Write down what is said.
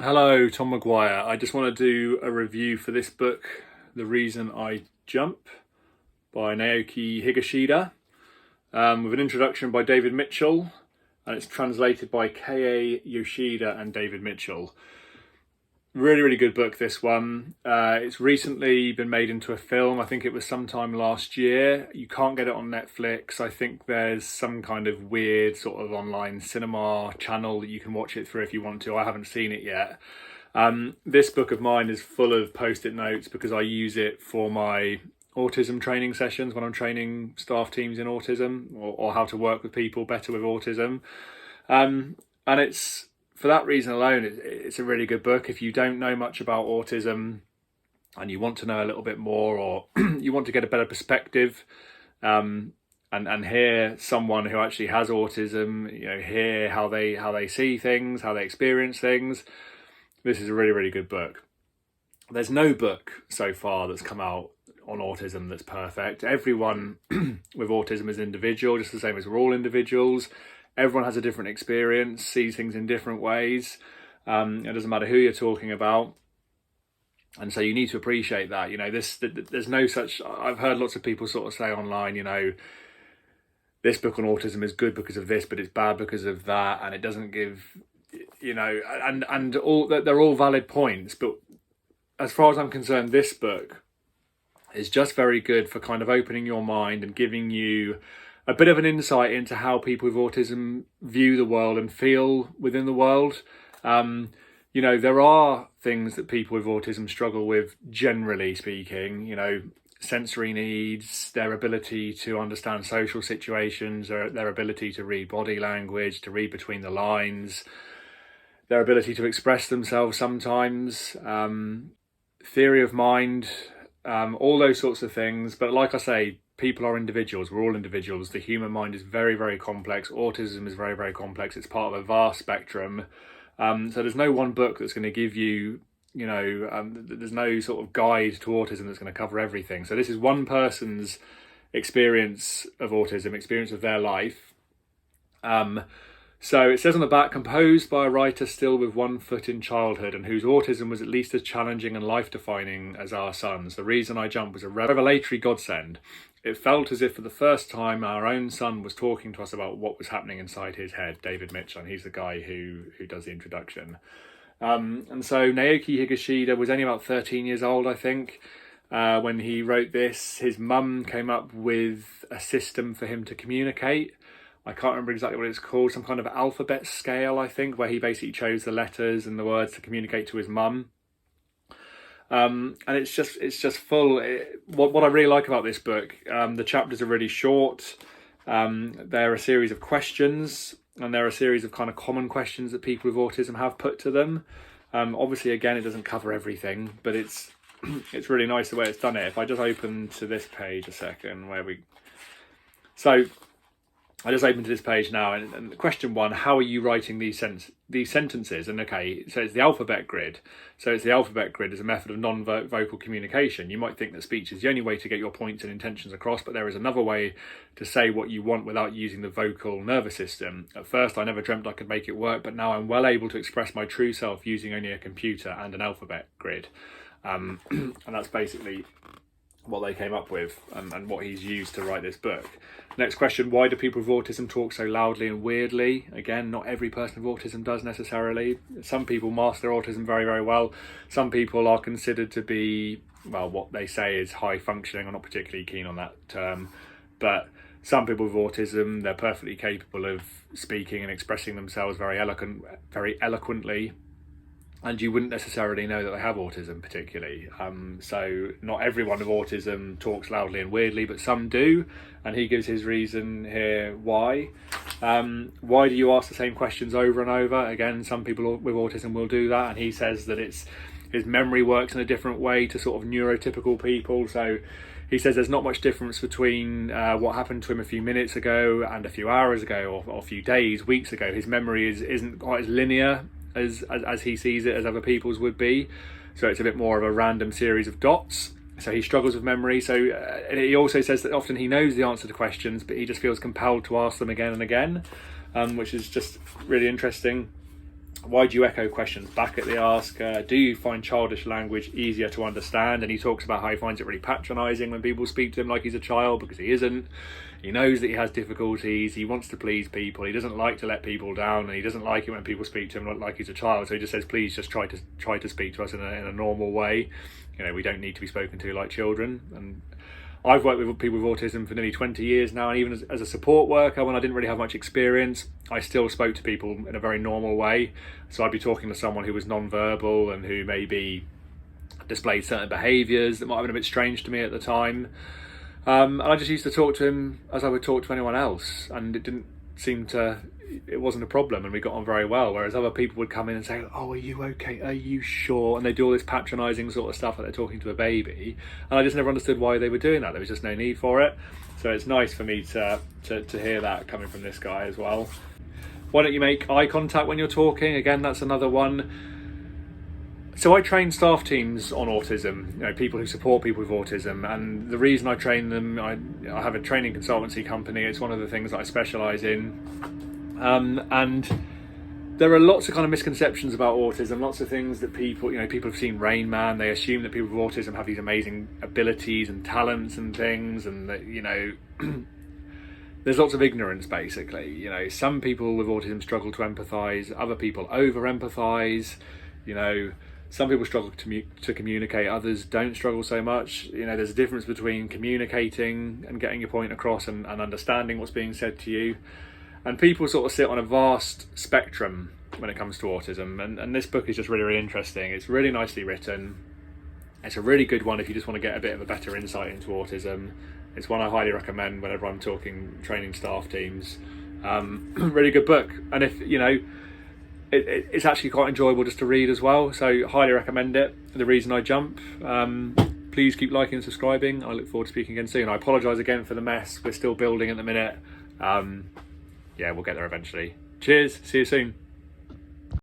Hello, Tom Maguire. I just want to do a review for this book, The Reason I Jump, by Naoki Higashida, with an introduction by David Mitchell, and it's translated by K.A. Yoshida and David Mitchell. Really, really good book, this one. It's recently been made into a film. I think it was sometime last year. You can't get it on Netflix. I think there's some kind of weird sort of online cinema channel that you can watch it through if you want to. I haven't seen it yet. This book of mine is full of post-it notes because I use it for my autism training sessions when I'm training staff teams in autism, or how to work with people better with autism. And it's, for that reason alone, it's a really good book. If you don't know much about autism and you want to know a little bit more, or you want to get a better perspective, and hear someone who actually has autism, hear how they see things, how they experience things, this is a really, really good book. There's no book so far that's come out on autism that's perfect. Everyone with autism is individual, just the same as we're all individuals. Everyone has a different experience, sees things in different ways. It doesn't matter who you're talking about. And so you need to appreciate that. There's no such... I've heard lots of people sort of say online, this book on autism is good because of this, but it's bad because of that. And it doesn't give, and all that, they're all valid points. But as far as I'm concerned, this book is just very good for kind of opening your mind and giving you a bit of an insight into how people with autism view the world and feel within the world. There are things that people with autism struggle with, generally speaking, sensory needs, their ability to understand social situations, their ability to read body language, to read between the lines, their ability to express themselves sometimes, theory of mind, all those sorts of things. But like I say, people are individuals. We're all individuals. The human mind is very, very complex. Autism is very, very complex. It's part of a vast spectrum. So there's no one book that's going to give you, there's no sort of guide to autism that's going to cover everything. So this is one person's experience of autism, experience of their life. So it says on the back, composed by a writer still with one foot in childhood and whose autism was at least as challenging and life-defining as our son's. The Reason I Jump was a revelatory godsend. It felt as if for the first time our own son was talking to us about what was happening inside his head. David Mitchell, and he's the guy who does the introduction. And so Naoki Higashida was only about 13 years old, I think, when he wrote this. His mum came up with a system for him to communicate. I can't remember exactly what it's called, some kind of alphabet scale, I think, where he basically chose the letters and the words to communicate to his mum. And it's just full. What I really like about this book, the chapters are really short. They're a series of questions, and they're a series of kind of common questions that people with autism have put to them. Obviously, again, it doesn't cover everything, but it's really nice the way it's done it. If I just open to this page a second, so I just opened to this page now, and question one, how are you writing these sentences? And okay, so it's the alphabet grid. So it's the alphabet grid as a method of non-vocal communication. You might think that speech is the only way to get your points and intentions across, but there is another way to say what you want without using the vocal nervous system. At first, I never dreamt I could make it work, but now I'm well able to express my true self using only a computer and an alphabet grid. And that's basically what they came up with, and what he's used to write this book. Next question, why do people with autism talk so loudly and weirdly? Again, not every person with autism does necessarily. Some people master their autism very, very well. Some people are considered to be, well, what they say is high functioning. I'm not particularly keen on that term, but some people with autism, they're perfectly capable of speaking and expressing themselves very eloquently. And you wouldn't necessarily know that they have autism particularly. So not everyone with autism talks loudly and weirdly, but some do. And he gives his reason here why. Why do you ask the same questions over and over? Again, some people with autism will do that. And he says that his memory works in a different way to sort of neurotypical people. So he says there's not much difference between what happened to him a few minutes ago and a few hours ago, or a few days, weeks ago. His memory isn't quite as linear as he sees it as other people's would be. So it's a bit more of a random series of dots. So he struggles with memory. So he also says that often he knows the answer to questions, but he just feels compelled to ask them again and again, which is just really interesting. Why do you echo questions back at the asker? Do you find childish language easier to understand? And he talks about how he finds it really patronising when people speak to him like he's a child, because he isn't. He knows that he has difficulties. He wants to please people. He doesn't like to let people down, and he doesn't like it when people speak to him like he's a child. So he just says, please just try to speak to us in a normal way. You know, we don't need to be spoken to like children. And I've worked with people with autism for nearly 20 years now, and even as a support worker, when I didn't really have much experience, I still spoke to people in a very normal way. So I'd be talking to someone who was non-verbal and who maybe displayed certain behaviours that might have been a bit strange to me at the time. And I just used to talk to him as I would talk to anyone else, and it wasn't a problem, and we got on very well. Whereas other people would come in and say, oh, are you okay? Are you sure? And they do all this patronising sort of stuff like they're talking to a baby. And I just never understood why they were doing that. There was just no need for it. So it's nice for me to hear that coming from this guy as well. Why don't you make eye contact when you're talking? Again, that's another one. So I train staff teams on autism, you know, people who support people with autism, and the reason I train them, I have a training consultancy company. It's one of the things that I specialise in, and there are lots of kind of misconceptions about autism, lots of things that people have seen Rain Man, they assume that people with autism have these amazing abilities and talents and things, and that, you know, there's lots of ignorance basically. You know, some people with autism struggle to empathise, other people over empathise, you know. Some people struggle to communicate, others don't struggle so much. You know, there's a difference between communicating and getting your point across and understanding what's being said to you. And people sort of sit on a vast spectrum when it comes to autism. And this book is just really, really interesting. It's really nicely written. It's a really good one if you just want to get a bit of a better insight into autism. It's one I highly recommend whenever I'm training staff teams. Really good book. And if, you know, it's actually quite enjoyable just to read as well, so highly recommend it. The Reason I Jump. Please keep liking and subscribing. I look forward to speaking again soon. I apologise again for the mess. We're still building at the minute. Yeah, we'll get there eventually. Cheers, see you soon.